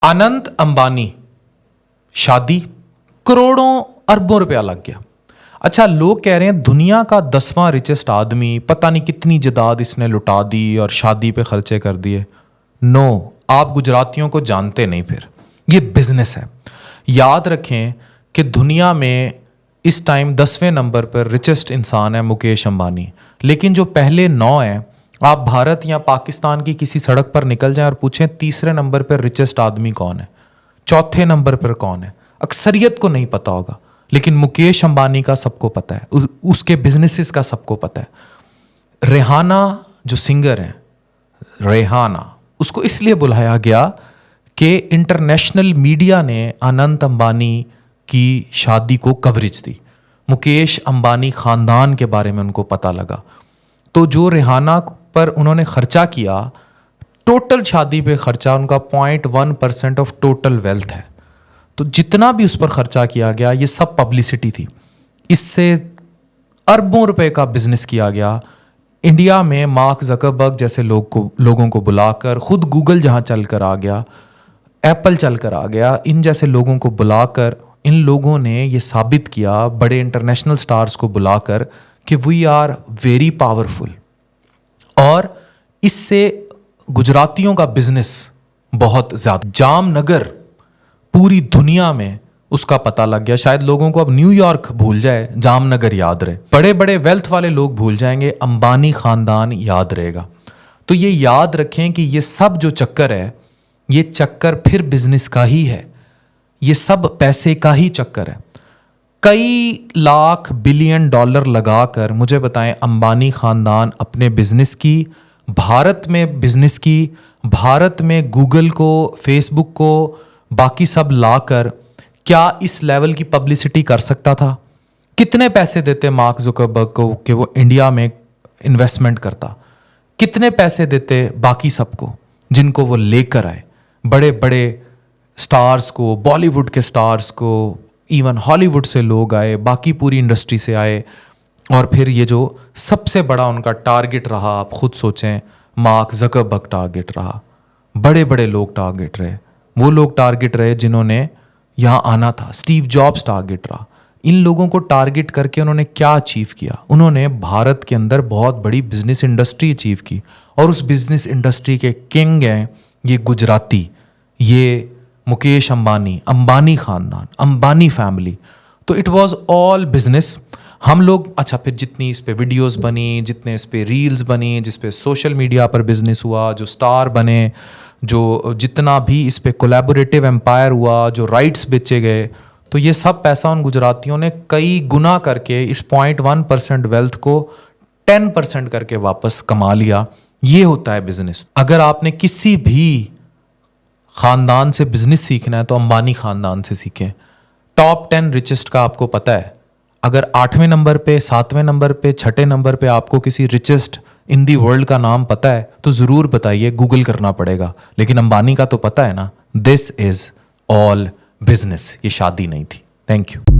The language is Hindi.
अनंत अंबानी शादी, करोड़ों अरबों रुपया लग गया। अच्छा, लोग कह रहे हैं दुनिया का 10वां रिचेस्ट आदमी, पता नहीं कितनी जायदाद इसने लुटा दी और शादी पे खर्चे कर दिए। नो, आप गुजरातियों को जानते नहीं। फिर ये बिजनेस है। याद रखें कि दुनिया में इस टाइम 10वें नंबर पर रिचेस्ट इंसान है मुकेश अंबानी, लेकिन जो पहले 9 हैं, आप भारत या पाकिस्तान की किसी सड़क पर निकल जाएं और पूछें तीसरे नंबर पर रिचेस्ट आदमी कौन है, चौथे नंबर पर कौन है, अक्सरियत को नहीं पता होगा, लेकिन मुकेश अंबानी का सबको पता है, उसके बिजनेसेस का सबको पता है। रेहाना जो सिंगर है, रेहाना, उसको इसलिए बुलाया गया कि इंटरनेशनल मीडिया ने अनंत अंबानी की शादी को कवरेज दी। मुकेश अंबानी खानदान के बारे में उनको पता लगा, तो जो रेहाना पर उन्होंने खर्चा किया, टोटल शादी पे खर्चा उनका 0.1% ऑफ टोटल वेल्थ है। तो जितना भी उस पर खर्चा किया गया, ये सब पब्लिसिटी थी। इससे अरबों रुपए का बिजनेस किया गया। इंडिया में मार्क जकरबर्ग जैसे लोगों को बुलाकर, खुद गूगल जहां चलकर आ गया, एप्पल चलकर आ गया, इन जैसे लोगों को बुलाकर इन लोगों ने ये साबित किया, बड़े इंटरनेशनल स्टार्स को बुलाकर, कि वी आर वेरी पावरफुल। और इससे गुजरातियों का बिजनेस बहुत ज्यादा, जामनगर पूरी दुनिया में उसका पता लग गया। शायद लोगों को अब न्यूयॉर्क भूल जाए, जामनगर याद रहे। बड़े बड़े वेल्थ वाले लोग भूल जाएंगे, अंबानी खानदान याद रहेगा। तो ये याद रखें कि ये सब जो चक्कर है, ये चक्कर फिर बिजनेस का ही है। ये सब पैसे का ही चक्कर है। कई लाख बिलियन डॉलर लगाकर मुझे बताएं, अंबानी खानदान अपने बिजनेस की, भारत में बिजनेस की, भारत में गूगल को, फेसबुक को, बाकी सब लाकर क्या इस लेवल की पब्लिसिटी कर सकता था? कितने पैसे देते मार्क जुकरबर्ग को कि वो इंडिया में इन्वेस्टमेंट करता? कितने पैसे देते बाकी सबको जिनको वो लेकर आए? बड़े बड़े स्टार्स को, बॉलीवुड के स्टार्स को, इवन हॉलीवुड से लोग आए, बाकी पूरी इंडस्ट्री से आए। और फिर ये जो सबसे बड़ा उनका टारगेट रहा, आप खुद सोचें, मार्क जकरबर्ग टारगेट रहा। बड़े बड़े लोग टारगेट रहे, वो लोग टारगेट रहे जिन्होंने यहाँ आना था। स्टीव जॉब्स टारगेट रहा। इन लोगों को टारगेट करके उन्होंने क्या अचीव किया? उन्होंने भारत के अंदर बहुत बड़ी बिजनेस इंडस्ट्री अचीव की, और उस बिजनेस इंडस्ट्री के किंग हैं ये गुजराती, ये मुकेश अंबानी, अंबानी खानदान, अंबानी फैमिली। तो इट वाज ऑल बिजनेस। हम लोग, अच्छा, फिर जितनी इस पे वीडियोस बनी, जितने इस पे रील्स बनी, जिस पे सोशल मीडिया पर बिजनेस हुआ, जो स्टार बने, जो जितना भी इस पे कोलैबोरेटिव एम्पायर हुआ, जो राइट्स बेचे गए, तो ये सब पैसा उन गुजरातियों ने कई गुना करके इस 0.1% वेल्थ को 10% करके वापस कमा लिया। ये होता है बिजनेस। अगर आपने किसी भी खानदान से बिजनेस सीखना है तो अंबानी खानदान से सीखें। टॉप 10 रिचेस्ट का आपको पता है? अगर 8वें नंबर पे, 7वें नंबर पे, 6ठे नंबर पे आपको किसी रिचेस्ट इन दी वर्ल्ड का नाम पता है तो जरूर बताइए, गूगल करना पड़ेगा। लेकिन अंबानी का तो पता है ना। This is all business. ये शादी नहीं थी। Thank you.